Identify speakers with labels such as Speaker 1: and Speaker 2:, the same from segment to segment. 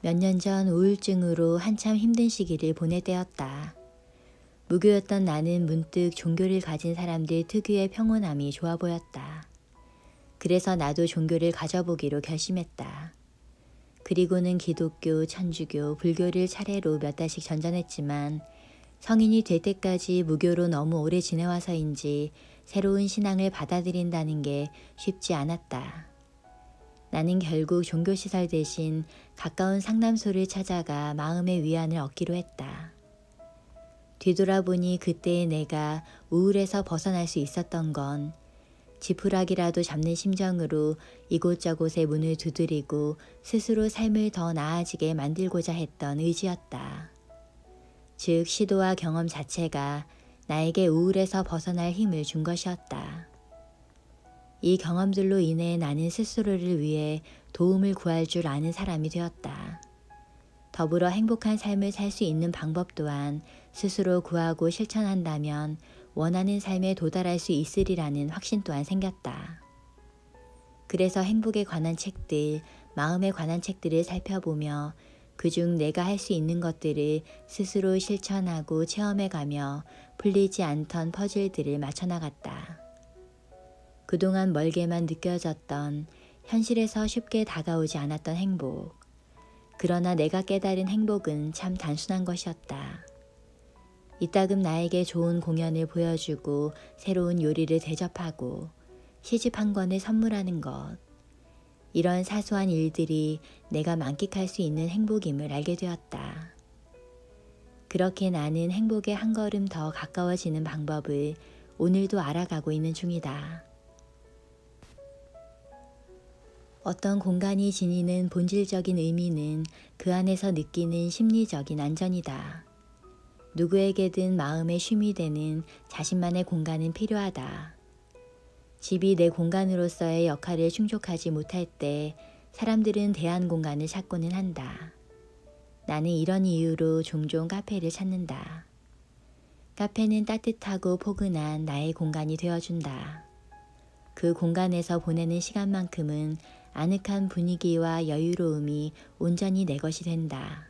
Speaker 1: 몇 년 전 우울증으로 한참 힘든 시기를 보낼 때였다. 무교였던 나는 문득 종교를 가진 사람들 특유의 평온함이 좋아 보였다. 그래서 나도 종교를 가져보기로 결심했다. 그리고는 기독교, 천주교, 불교를 차례로 몇 달씩 전전했지만 성인이 될 때까지 무교로 너무 오래 지내와서인지 새로운 신앙을 받아들인다는 게 쉽지 않았다. 나는 결국 종교시설 대신 가까운 상담소를 찾아가 마음의 위안을 얻기로 했다. 뒤돌아보니 그때의 내가 우울에서 벗어날 수 있었던 건 지푸라기라도 잡는 심정으로 이곳저곳에 문을 두드리고 스스로 삶을 더 나아지게 만들고자 했던 의지였다. 즉 시도와 경험 자체가 나에게 우울에서 벗어날 힘을 준 것이었다. 이 경험들로 인해 나는 스스로를 위해 도움을 구할 줄 아는 사람이 되었다. 더불어 행복한 삶을 살 수 있는 방법 또한 스스로 구하고 실천한다면 원하는 삶에 도달할 수 있으리라는 확신 또한 생겼다. 그래서 행복에 관한 책들, 마음에 관한 책들을 살펴보며 그중 내가 할 수 있는 것들을 스스로 실천하고 체험해가며 풀리지 않던 퍼즐들을 맞춰나갔다. 그동안 멀게만 느껴졌던 현실에서 쉽게 다가오지 않았던 행복. 그러나 내가 깨달은 행복은 참 단순한 것이었다. 이따금 나에게 좋은 공연을 보여주고 새로운 요리를 대접하고 시집 한 권을 선물하는 것. 이런 사소한 일들이 내가 만끽할 수 있는 행복임을 알게 되었다. 그렇게 나는 행복에 한 걸음 더 가까워지는 방법을 오늘도 알아가고 있는 중이다. 어떤 공간이 지니는 본질적인 의미는 그 안에서 느끼는 심리적인 안전이다. 누구에게든 마음의 쉼이 되는 자신만의 공간은 필요하다. 집이 내 공간으로서의 역할을 충족하지 못할 때 사람들은 대안 공간을 찾고는 한다. 나는 이런 이유로 종종 카페를 찾는다. 카페는 따뜻하고 포근한 나의 공간이 되어준다. 그 공간에서 보내는 시간만큼은 아늑한 분위기와 여유로움이 온전히 내 것이 된다.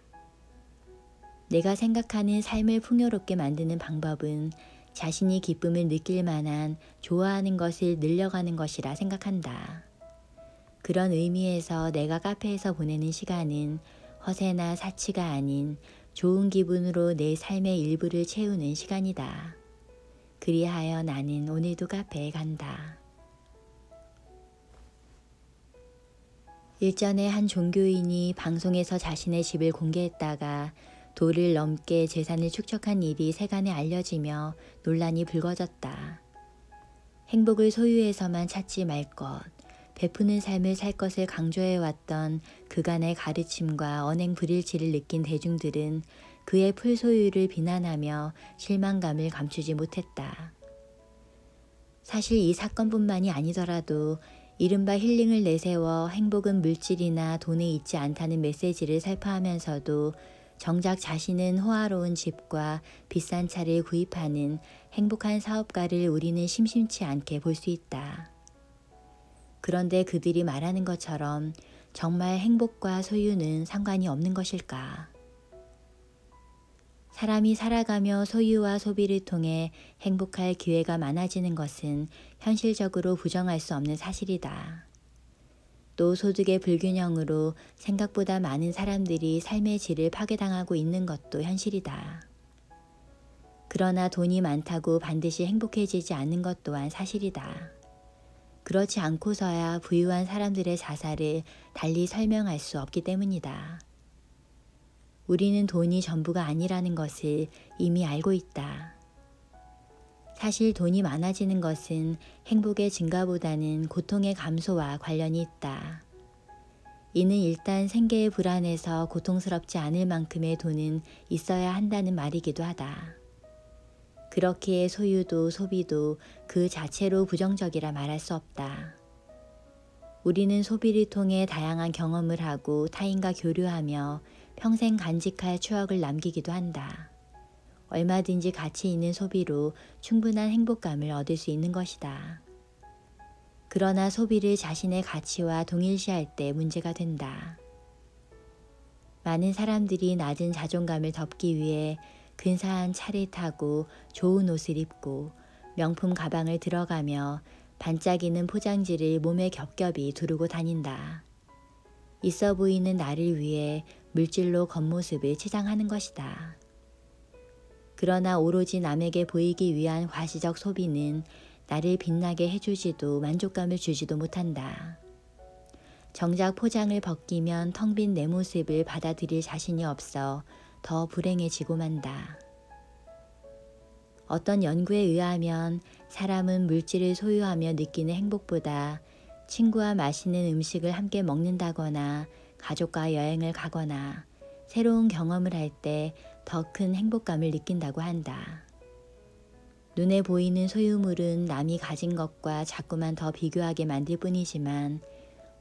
Speaker 1: 내가 생각하는 삶을 풍요롭게 만드는 방법은 자신이 기쁨을 느낄 만한 좋아하는 것을 늘려가는 것이라 생각한다. 그런 의미에서 내가 카페에서 보내는 시간은 허세나 사치가 아닌 좋은 기분으로 내 삶의 일부를 채우는 시간이다. 그리하여 나는 오늘도 카페에 간다. 일전에 한 종교인이 방송에서 자신의 집을 공개했다가 도를 넘게 재산을 축적한 일이 세간에 알려지며 논란이 불거졌다. 행복을 소유해서만 찾지 말 것, 베푸는 삶을 살 것을 강조해왔던 그간의 가르침과 언행 불일치를 느낀 대중들은 그의 풀소유를 비난하며 실망감을 감추지 못했다. 사실 이 사건뿐만이 아니더라도 이른바 힐링을 내세워 행복은 물질이나 돈에 있지 않다는 메시지를 살포하면서도 정작 자신은 호화로운 집과 비싼 차를 구입하는 행복한 사업가를 우리는 심심치 않게 볼 수 있다. 그런데 그들이 말하는 것처럼 정말 행복과 소유는 상관이 없는 것일까? 사람이 살아가며 소유와 소비를 통해 행복할 기회가 많아지는 것은 현실적으로 부정할 수 없는 사실이다. 또 소득의 불균형으로 생각보다 많은 사람들이 삶의 질을 파괴당하고 있는 것도 현실이다. 그러나 돈이 많다고 반드시 행복해지지 않는 것 또한 사실이다. 그렇지 않고서야 부유한 사람들의 자살을 달리 설명할 수 없기 때문이다. 우리는 돈이 전부가 아니라는 것을 이미 알고 있다. 사실 돈이 많아지는 것은 행복의 증가보다는 고통의 감소와 관련이 있다. 이는 일단 생계의 불안에서 고통스럽지 않을 만큼의 돈은 있어야 한다는 말이기도 하다. 그렇기에 소유도 소비도 그 자체로 부정적이라 말할 수 없다. 우리는 소비를 통해 다양한 경험을 하고 타인과 교류하며 평생 간직할 추억을 남기기도 한다. 얼마든지 가치 있는 소비로 충분한 행복감을 얻을 수 있는 것이다. 그러나 소비를 자신의 가치와 동일시할 때 문제가 된다. 많은 사람들이 낮은 자존감을 덮기 위해 근사한 차를 타고 좋은 옷을 입고 명품 가방을 들어가며 반짝이는 포장지를 몸에 겹겹이 두르고 다닌다. 있어 보이는 나를 위해 물질로 겉모습을 치장하는 것이다. 그러나 오로지 남에게 보이기 위한 과시적 소비는 나를 빛나게 해주지도 만족감을 주지도 못한다. 정작 포장을 벗기면 텅 빈 내 모습을 받아들일 자신이 없어 더 불행해지고 만다. 어떤 연구에 의하면 사람은 물질을 소유하며 느끼는 행복보다 친구와 맛있는 음식을 함께 먹는다거나 가족과 여행을 가거나 새로운 경험을 할 때 더 큰 행복감을 느낀다고 한다. 눈에 보이는 소유물은 남이 가진 것과 자꾸만 더 비교하게 만들 뿐이지만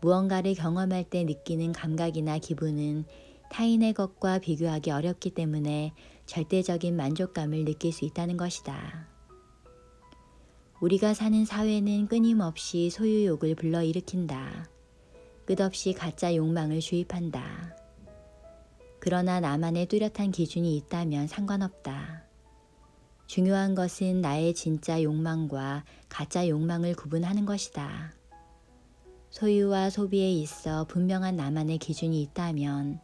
Speaker 1: 무언가를 경험할 때 느끼는 감각이나 기분은 타인의 것과 비교하기 어렵기 때문에 절대적인 만족감을 느낄 수 있다는 것이다. 우리가 사는 사회는 끊임없이 소유욕을 불러일으킨다. 끝없이 가짜 욕망을 주입한다. 그러나 나만의 뚜렷한 기준이 있다면 상관없다. 중요한 것은 나의 진짜 욕망과 가짜 욕망을 구분하는 것이다. 소유와 소비에 있어 분명한 나만의 기준이 있다면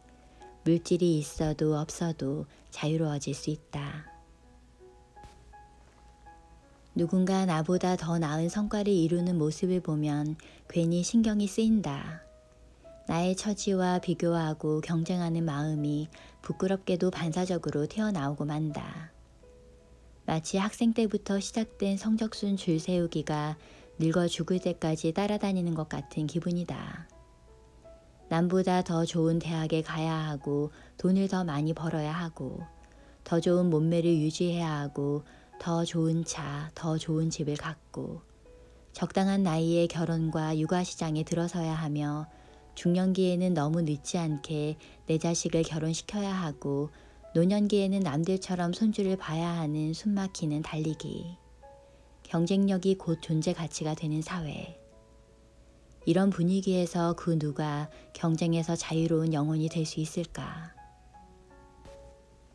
Speaker 1: 물질이 있어도 없어도 자유로워질 수 있다. 누군가 나보다 더 나은 성과를 이루는 모습을 보면 괜히 신경이 쓰인다. 나의 처지와 비교하고 경쟁하는 마음이 부끄럽게도 반사적으로 튀어나오고 만다. 마치 학생 때부터 시작된 성적순 줄 세우기가 늙어 죽을 때까지 따라다니는 것 같은 기분이다. 남보다 더 좋은 대학에 가야 하고 돈을 더 많이 벌어야 하고 더 좋은 몸매를 유지해야 하고 더 좋은 차, 더 좋은 집을 갖고 적당한 나이에 결혼과 육아 시장에 들어서야 하며 중년기에는 너무 늦지 않게 내 자식을 결혼시켜야 하고 노년기에는 남들처럼 손주를 봐야 하는 숨막히는 달리기. 경쟁력이 곧 존재 가치가 되는 사회. 이런 분위기에서 그 누가 경쟁에서 자유로운 영혼이 될 수 있을까?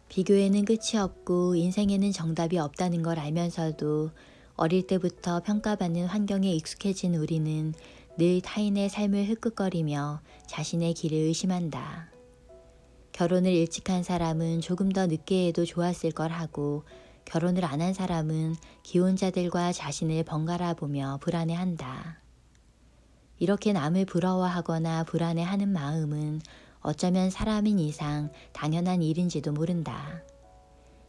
Speaker 1: 비교에는 끝이 없고 인생에는 정답이 없다는 걸 알면서도 어릴 때부터 평가받는 환경에 익숙해진 우리는 늘 타인의 삶을 흑흑거리며 자신의 길을 의심한다. 결혼을 일찍 한 사람은 조금 더 늦게 해도 좋았을 걸 하고 결혼을 안 한 사람은 기혼자들과 자신을 번갈아 보며 불안해한다. 이렇게 남을 부러워하거나 불안해하는 마음은 어쩌면 사람인 이상 당연한 일인지도 모른다.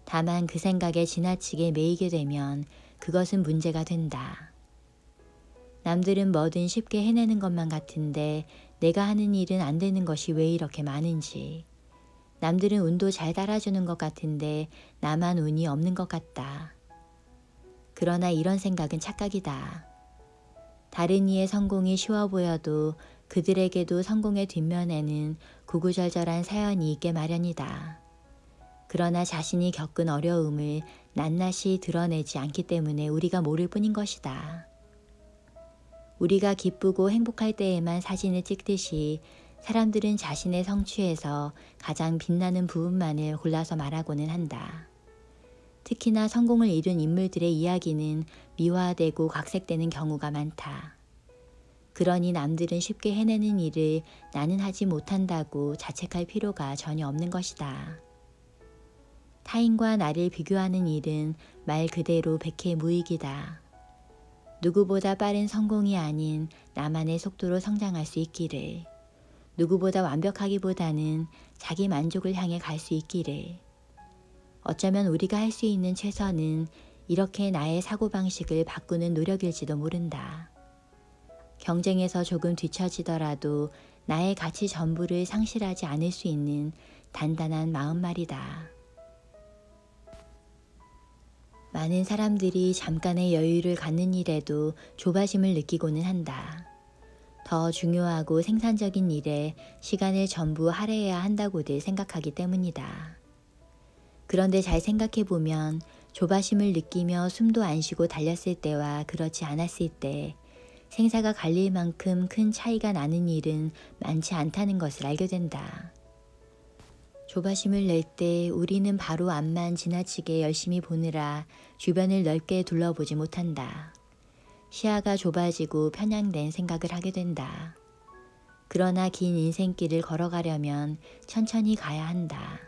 Speaker 1: 다만 그 생각에 지나치게 매이게 되면 그것은 문제가 된다. 남들은 뭐든 쉽게 해내는 것만 같은데 내가 하는 일은 안 되는 것이 왜 이렇게 많은지. 남들은 운도 잘 따라주는 것 같은데 나만 운이 없는 것 같다. 그러나 이런 생각은 착각이다. 다른 이의 성공이 쉬워 보여도 그들에게도 성공의 뒷면에는 구구절절한 사연이 있게 마련이다. 그러나 자신이 겪은 어려움을 낱낱이 드러내지 않기 때문에 우리가 모를 뿐인 것이다. 우리가 기쁘고 행복할 때에만 사진을 찍듯이 사람들은 자신의 성취에서 가장 빛나는 부분만을 골라서 말하고는 한다. 특히나 성공을 이룬 인물들의 이야기는 미화되고 각색되는 경우가 많다. 그러니 남들은 쉽게 해내는 일을 나는 하지 못한다고 자책할 필요가 전혀 없는 것이다. 타인과 나를 비교하는 일은 말 그대로 백해무익이다. 누구보다 빠른 성공이 아닌 나만의 속도로 성장할 수 있기를, 누구보다 완벽하기보다는 자기 만족을 향해 갈 수 있기를, 어쩌면 우리가 할 수 있는 최선은 이렇게 나의 사고방식을 바꾸는 노력일지도 모른다. 경쟁에서 조금 뒤처지더라도 나의 가치 전부를 상실하지 않을 수 있는 단단한 마음말이다. 많은 사람들이 잠깐의 여유를 갖는 일에도 조바심을 느끼고는 한다. 더 중요하고 생산적인 일에 시간을 전부 할애해야 한다고들 생각하기 때문이다. 그런데 잘 생각해보면 조바심을 느끼며 숨도 안 쉬고 달렸을 때와 그렇지 않았을 때 생사가 갈릴 만큼 큰 차이가 나는 일은 많지 않다는 것을 알게 된다. 조바심을 낼 때 우리는 바로 앞만 지나치게 열심히 보느라 주변을 넓게 둘러보지 못한다. 시야가 좁아지고 편향된 생각을 하게 된다. 그러나 긴 인생길을 걸어가려면 천천히 가야 한다.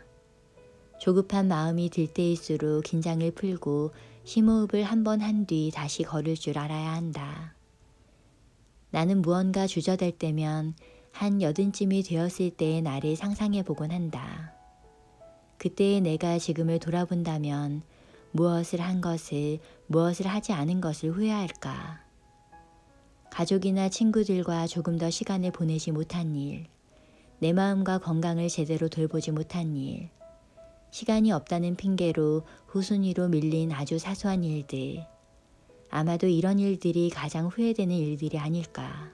Speaker 1: 조급한 마음이 들 때일수록 긴장을 풀고 심호흡을 한 번 한 뒤 다시 걸을 줄 알아야 한다. 나는 무언가 주저될 때면 한 80쯤이 되었을 때의 나를 상상해 보곤 한다. 그때의 내가 지금을 돌아본다면 무엇을 한 것을, 무엇을 하지 않은 것을 후회할까? 가족이나 친구들과 조금 더 시간을 보내지 못한 일, 내 마음과 건강을 제대로 돌보지 못한 일, 시간이 없다는 핑계로 후순위로 밀린 아주 사소한 일들, 아마도 이런 일들이 가장 후회되는 일들이 아닐까.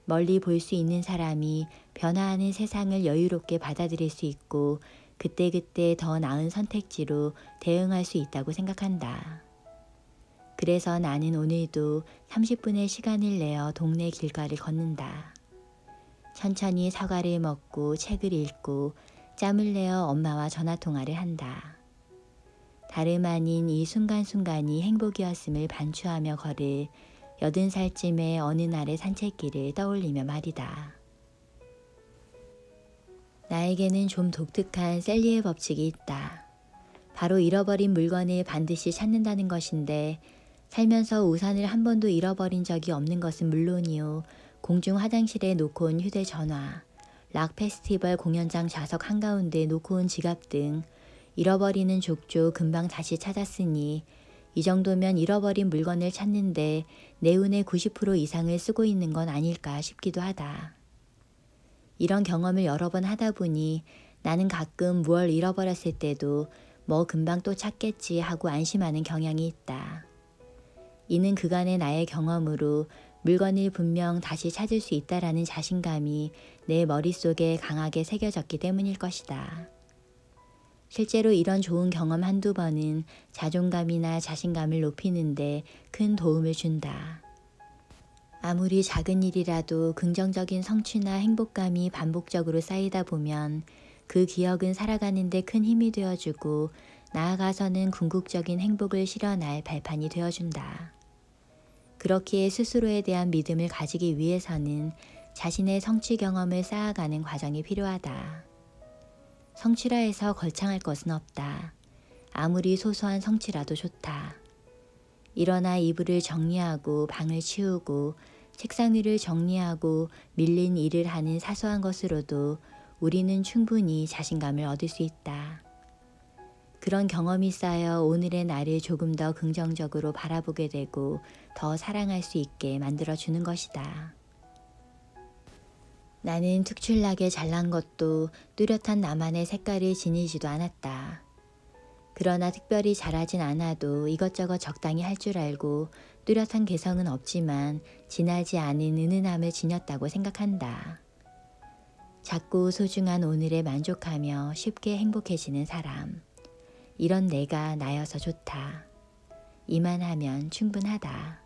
Speaker 1: 멀리 볼 수 있는 사람이 변화하는 세상을 여유롭게 받아들일 수 있고 그때그때 더 나은 선택지로 대응할 수 있다고 생각한다. 그래서 나는 오늘도 30분의 시간을 내어 동네 길가를 걷는다. 천천히 사과를 먹고 책을 읽고 짬을 내어 엄마와 전화통화를 한다. 다름 아닌 이 순간순간이 행복이었음을 반추하며 걸을 80살쯤의 어느 날의 산책길을 떠올리며 말이다. 나에게는 좀 독특한 셀리의 법칙이 있다. 바로 잃어버린 물건을 반드시 찾는다는 것인데 살면서 우산을 한 번도 잃어버린 적이 없는 것은 물론이요. 공중 화장실에 놓고 온 휴대전화, 락 페스티벌 공연장 좌석 한가운데 놓고 온 지갑 등 잃어버리는 족족 금방 다시 찾았으니 이 정도면 잃어버린 물건을 찾는데 내 운의 90% 이상을 쓰고 있는 건 아닐까 싶기도 하다. 이런 경험을 여러 번 하다 보니 나는 가끔 무얼 잃어버렸을 때도 뭐 금방 또 찾겠지 하고 안심하는 경향이 있다. 이는 그간의 나의 경험으로 물건을 분명 다시 찾을 수 있다라는 자신감이 내 머릿속에 강하게 새겨졌기 때문일 것이다. 실제로 이런 좋은 경험 한두 번은 자존감이나 자신감을 높이는데 큰 도움을 준다. 아무리 작은 일이라도 긍정적인 성취나 행복감이 반복적으로 쌓이다 보면 그 기억은 살아가는 데 큰 힘이 되어주고 나아가서는 궁극적인 행복을 실현할 발판이 되어준다. 그렇기에 스스로에 대한 믿음을 가지기 위해서는 자신의 성취 경험을 쌓아가는 과정이 필요하다. 성취라 해서 거창할 것은 없다. 아무리 소소한 성취라도 좋다. 일어나 이불을 정리하고 방을 치우고 책상 위를 정리하고 밀린 일을 하는 사소한 것으로도 우리는 충분히 자신감을 얻을 수 있다. 그런 경험이 쌓여 오늘의 나를 조금 더 긍정적으로 바라보게 되고 더 사랑할 수 있게 만들어주는 것이다. 나는 특출나게 잘난 것도 뚜렷한 나만의 색깔을 지니지도 않았다. 그러나 특별히 잘하진 않아도 이것저것 적당히 할 줄 알고 뚜렷한 개성은 없지만 진하지 않은 은은함을 지녔다고 생각한다. 작고 소중한 오늘에 만족하며 쉽게 행복해지는 사람. 이런 내가 나여서 좋다. 이만하면 충분하다.